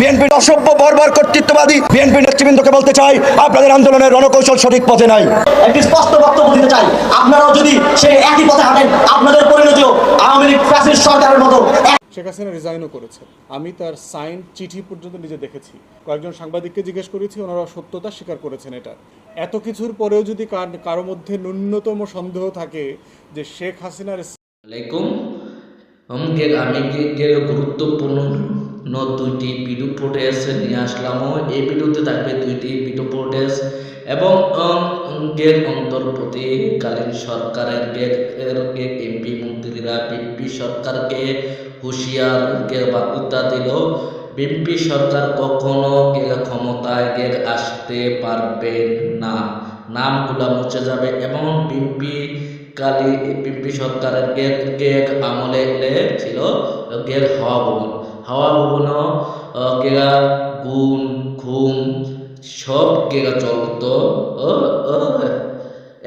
বিএনপির অসভ্য বর্বর কর্তৃত্ববাদী বিএনপি নেতৃবৃন্দকে বলতে চাই, আপনাদের আন্দোলনের রণকৌশল সঠিক পথে নাই। একটি স্পষ্ট বক্তব্য দিতে চাই, আপনারাও যদি সেই একই পথে হাঁটেন, আপনাদের পরিণতিও আওয়ামী লীগ ফ্যাসিস্ট সরকারের মতো। শেখ হাসিনা রিজাইনও করেছে। আমি তার সাইন চিঠি পর্যন্ত নিজে দেখেছি। কয়েকজন সাংবাদিককে জিজ্ঞেস করেছি, ওনারা সত্যতা স্বীকার করেছেন। এটা এত কিছুর পরেও যদি কারো মধ্যে ন্যূনতম সন্দেহ থাকে যে শেখ হাসিনার আলাইকুম আমি গুরুত্বপূর্ণ দুইটি ভিডিও ফুটেজ নিয়ে আসলাম। এই ভিডিওতে থাকবে দুইটি ভিডিও ফুটেজ এবং অন্তর্বর্তীকালীন সরকারের এমপি মন্ত্রীরা বিএনপি সরকারকে হুঁশিয়ার বার্তা দিল, বিএনপি সরকার কখনো ক্ষমতায় আসতে পারবে না, নামগুলা মুছে যাবে। এবং বিএনপি সরকারের আমলে ছিল হাওয়া ভবন গুম খুম সব চলত।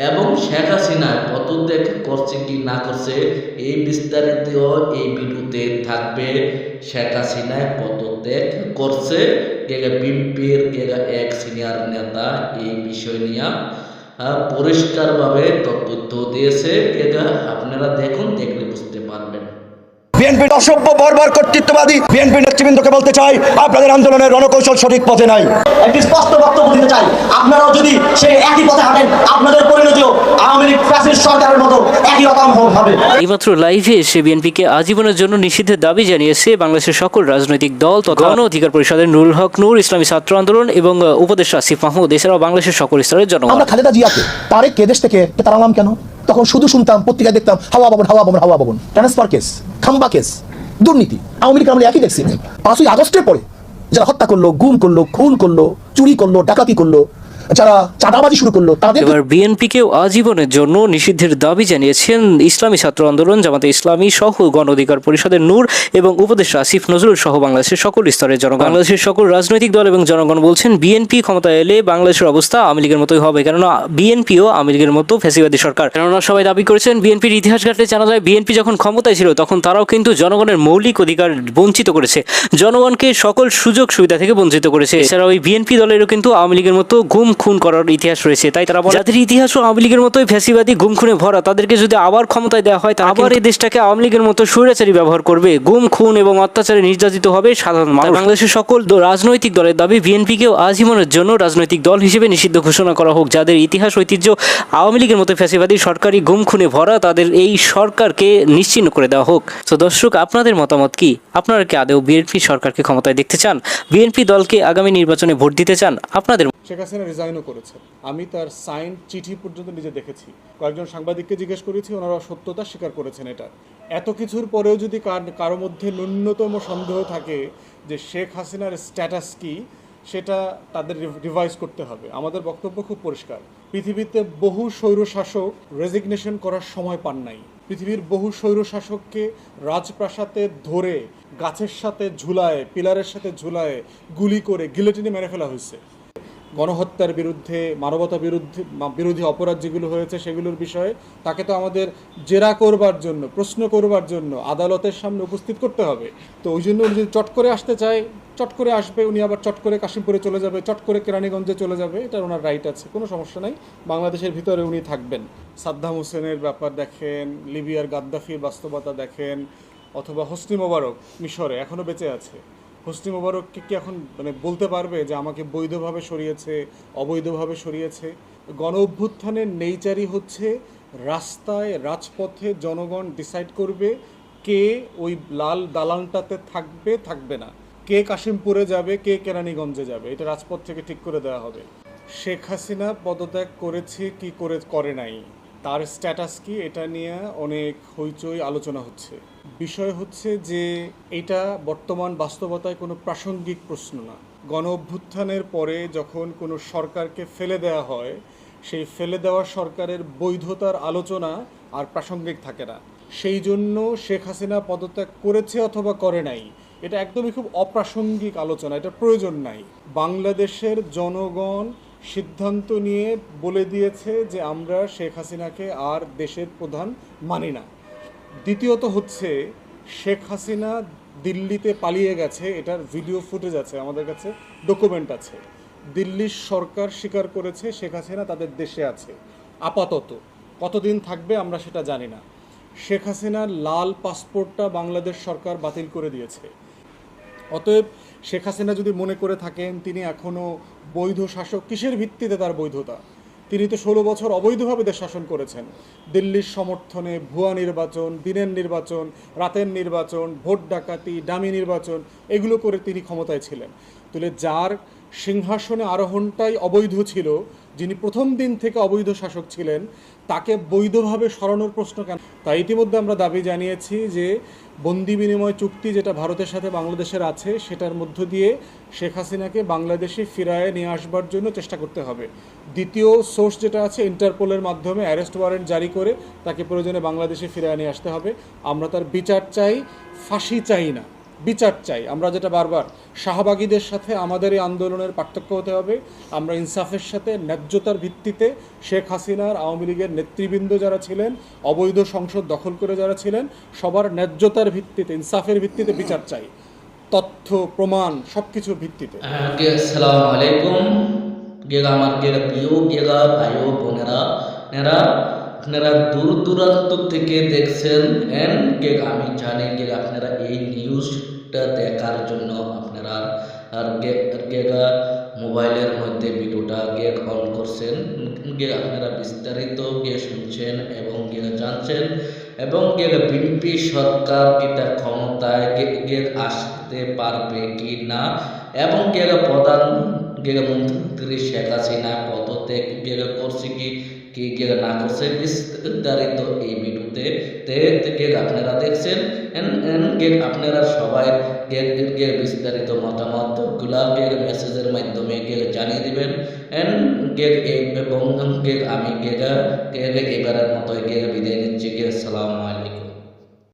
এবং শেখ হাসিনা পদত্যাগ করছে কি না করছে এই বিস্তারিত এই ভিডিওতে থাকবে। শেখ হাসিনা পদত্যাগ করছে, বিএনপির এক সিনিয়র নেতা এই বিষয় নিয়ে পরিষ্কারভাবে তথ্য দিয়েছে। আপনারা দেখুন, দেখলে বুঝতে পারবেন। বিএনপির অসভ্য বর্বর কর্তৃত্ববাদী বিএনপি নেতৃবৃন্দকে বলতে চাই, আপনাদের আন্দোলনের রণকৌশল সঠিক পথে নাই। একটি স্পষ্ট বক্তব্য দিতে চাই, আপনারাও যদি সেই একই পথে হাঁটেন, আপনাদের পরিণতিও আওয়ামী লীগ ফ্যাসিস্ট সরকারের মতো একই রকম হবে। এইমাত্র লাইভে এসে বিএনপিকে আজীবনের জন্য নিষিদ্ধের দাবি জানিয়েছে বাংলাদেশের সকল রাজনৈতিক দল তথা গণ অধিকার পরিষদের নুরুল হক নূর, ইসলামী ছাত্র আন্দোলন এবং উপদেষ্টা আসিফ মাহমুদ, এছাড়াও বাংলাদেশের সকল স্তরের জনগণ। আমরা খালেদা জিয়াকে তারেক দেশ থেকে তাড়ালাম কেন? তখন শুধু শুনতাম, পত্রিকায় দেখতাম হাওয়া ভবন হাওয়া ভবন হাওয়া ভবন, ট্রান্সফার কেস, খাম্বা কেস, দুর্নীতি। আওয়ামী লীগ আমরা একই দেখছি। 5ই আগস্টের পরে যারা হত্যা করলো, গুম করলো, খুন করলো, চুরি করলো, ডাকাতি করলো, যারা চাঁদাবাজি শুরু করলো, তাদের এবার বিএনপিকেও আজীবনের জন্য নিষিদ্ধের দাবি জানিয়েছেন ইসলামী ছাত্র আন্দোলন, জামাতে ইসলামী সহ গণ অধিকার পরিষদের নূর এবং উপদেষ্টা আসিফ নজরুল সহ বাংলাদেশের সকল স্তরের জনগণ। বাংলাদেশের সকল রাজনৈতিক দল এবং জনগণ বলছেন, বিএনপি ক্ষমতায় এলে বাংলাদেশের অবস্থা আওয়ামী লীগের মতোই হবে, কেননা বিএনপিও আওয়ামী লীগের মতো ফ্যাসিবাদী সরকার। কেননা সবাই দাবি করেছেন, বিএনপির ইতিহাস ঘাটলে জানা যায় বিএনপি যখন ক্ষমতায় ছিল তখন তারাও কিন্তু জনগণের মৌলিক অধিকার বঞ্চিত করেছে, জনগণকে সকল সুযোগ সুবিধা থেকে বঞ্চিত করেছে। এছাড়াও ওই বিএনপি দলেরও কিন্তু আওয়ামী লীগের মতো গুম খুন করার ইতিহাস রয়েছে। তাই তারা বলে, যাদের ইতিহাসও আওয়ামী লীগের মতোই ফ্যাসিবাদী গুম খুনে ভরা, তাদেরকে যদি আবার ক্ষমতায় দেওয়া হয়, আবার এই দেশটাকে আওয়ামী লীগের মতো স্বৈরাচারী ব্যবহার করবে, গুম খুন এবং অত্যাচারে নির্যাতিত হবে সাধারণ মানুষ। বাংলাদেশের সকল রাজনৈতিক দলের দাবি, বিএনপিকেও আজীবনের জন্য রাজনৈতিক দল হিসেবে নিষিদ্ধ ঘোষণা করা হোক। যাদের ইতিহাস ঐতিহ্য আওয়ামী লীগের মতো ফ্যাসিবাদী সরকারি গুম খুনে ভরা, তাদের এই সরকারকে নিশ্চিহ্ন করে দেওয়া হোক। তো দর্শক, আপনাদের মতামত কি? আপনারা কি আদৌ বিএনপি সরকারকে ক্ষমতায় দেখতে চান? বিএনপি দলকে আগামী নির্বাচনে ভোট দিতে চান? আপনাদের শেখ হাসিনা রিজাইনও করেছে। আমি তার সাইন চিঠি পর্যন্ত নিজে দেখেছি। কয়েকজন সাংবাদিককে জিজ্ঞেস করেছি, ওনারা সত্যতা স্বীকার করেছেন। এটা এত কিছুর পরেও যদি কারো মধ্যে ন্যূনতম সন্দেহ থাকে যে শেখ হাসিনার স্ট্যাটাস কি, সেটা তাদের রিভাইজ করতে হবে। আমাদের বক্তব্য খুব পরিষ্কার। পৃথিবীতে বহু স্বৈরশাসক রেজিগনেশন করার সময় পান নাই। পৃথিবীর বহু স্বৈরশাসককে রাজপ্রাসাদে ধরে গাছের সাথে ঝুলায়, পিলারের সাথে ঝুলায়, গুলি করে গিলোটিনে মেরে ফেলা হয়েছে। গণহত্যার বিরুদ্ধে, মানবতা বিরোধী অপরাধ যেগুলো হয়েছে সেগুলোর বিষয়ে তাকে তো আমাদের জেরা করবার জন্য, প্রশ্ন করবার জন্য আদালতের সামনে উপস্থিত করতে হবে। তো ওই জন্য উনি যদি চট করে আসতে চায়, চট করে আসবে, উনি আবার চট করে কাশিমপুরে চলে যাবে, চট করে কেরানীগঞ্জে চলে যাবে, এটা ওনার রাইট আছে, কোনো সমস্যা নাই। বাংলাদেশের ভিতরে উনি থাকবেন। সাদ্দাম হোসেনের ব্যাপার দেখেন, লিবিয়ার গাদ্দাফির বাস্তবতা দেখেন, অথবা হোসনি মোবারক মিশরে এখনও বেঁচে আছে। হোসনি মোবারককে কি এখন বলতে পারবে যে আমাকে বৈধভাবে সরিয়েছে, অবৈধভাবে সরিয়েছে? গণ অভ্যুত্থানের নেইচারই হচ্ছে রাস্তায়, রাজপথে জনগণ ডিসাইড করবে কে ওই লাল দালানটাতে থাকবে, থাকবে না, কে কাশিমপুরে যাবে, কে কেরানীগঞ্জে যাবে, এটা রাজপথ থেকে ঠিক করে দেওয়া হবে। শেখ হাসিনা পদত্যাগ করেছে কি করে নাই, তার স্ট্যাটাস কি, এটা নিয়ে অনেক হইচই আলোচনা হচ্ছে। বিষয় হচ্ছে যে এটা বর্তমান বাস্তবতায় কোনো প্রাসঙ্গিক প্রশ্ন না। গণ অভ্যুত্থানের পরে যখন কোনো সরকারকে ফেলে দেওয়া হয়, সেই ফেলে দেওয়া সরকারের বৈধতার আলোচনা আর প্রাসঙ্গিক থাকে না। সেই জন্য শেখ হাসিনা পদত্যাগ করেছে অথবা করে নাই, এটা একদমই খুব অপ্রাসঙ্গিক আলোচনা, এটা প্রয়োজন নাই। বাংলাদেশের জনগণ সিদ্ধান্ত নিয়ে বলে দিয়েছে যে আমরা শেখ হাসিনাকে আর দেশের প্রধান মানি না। দ্বিতীয়ত হচ্ছে, শেখ হাসিনা দিল্লিতে পালিয়ে গেছে, এটার ভিডিও ফুটেজ আছে আমাদের কাছে, ডকুমেন্ট আছে। দিল্লির সরকার স্বীকার করেছে শেখ হাসিনা তাদের দেশে আছে আপাতত। কতদিন থাকবে আমরা সেটা জানি না। শেখ হাসিনার লাল পাসপোর্টটা বাংলাদেশ সরকার বাতিল করে দিয়েছে। অতএব শেখ হাসিনা যদি মনে করে থাকেন তিনি এখনও বৈধ শাসক, কিসের ভিত্তিতে তার বৈধতা? তিনি তো 16 বছর অবৈধভাবে দেশ শাসন করেছেন। দিল্লির সমর্থনে ভুয়া নির্বাচন, দিনের নির্বাচন, রাতের নির্বাচন, ভোট ডাকাতি, ডামি নির্বাচন, এগুলো করে তিনি ক্ষমতায় ছিলেন। তাহলে যার সিংহাসনে আরোহণটাই অবৈধ ছিল, যিনি প্রথম দিন থেকে অবৈধ শাসক ছিলেন, তাকে বৈধভাবে সরানোর প্রশ্ন কেন? তাই ইতিমধ্যে আমরা দাবি জানিয়েছি যে বন্দি বিনিময় চুক্তি যেটা ভারতের সাথে বাংলাদেশের আছে, সেটার মধ্য দিয়ে শেখ হাসিনাকে বাংলাদেশে ফিরায়ে নিয়ে আসবার জন্য চেষ্টা করতে হবে। দ্বিতীয় সোর্স যেটা আছে, ইন্টারপোলের মাধ্যমে অ্যারেস্ট ওয়ারেন্ট জারি করে তাকে প্রয়োজনে বাংলাদেশে ফিরায়ে নিয়ে আসতে হবে। আমরা তার বিচার চাই, ফাঁসি চাই না, বিচার চাই। আমরা যেটা বারবার, শাহবাগীদের সাথে আমাদের এই আন্দোলনের পার্থক্য হতে হবে। আমরা ইনসাফের সাথে ন্যায্যতার ভিত্তিতে শেখ হাসিনার, আওয়ামী লীগের নেতৃবৃন্দ যারা ছিলেন, অবৈধ সংসদ দখল করে যারা ছিলেন, সবার ন্যায্যতার ভিত্তিতে, ইনসাফের ভিত্তিতে বিচার চাই, তথ্য প্রমাণ সব কিছুর ভিত্তিতে। আসসালামু আলাইকুম আমার প্রিয় ভাই ও বোনেরা, আপনারা দূর দূরান্ত থেকে দেখছেন। আমি জানি আপনারা এই নিউজটা দেখার জন্য আপনারা মোবাইলের মধ্যে ভিডিওটা অন করছেন, আপনারা বিস্তারিত শুনছেন এবং জানছেন, এবং বিএনপি সরকার কিটা ক্ষমতায় আসতে পারবে কি না, এবং প্রধান মন্ত্রী শেখ হাসিনা পদত্যাগ করছে কি না করছে, বিস্তারিত এই ভিডিওতে আপনারা দেখছেন। আপনারা সবাই বিস্তারিত মতামত গুলা মেসেজের মাধ্যমে জানিয়ে দিবেন। এবং আমি এবারের মতো বিদায় নিচ্ছি। আসসালামু আলাইকুম।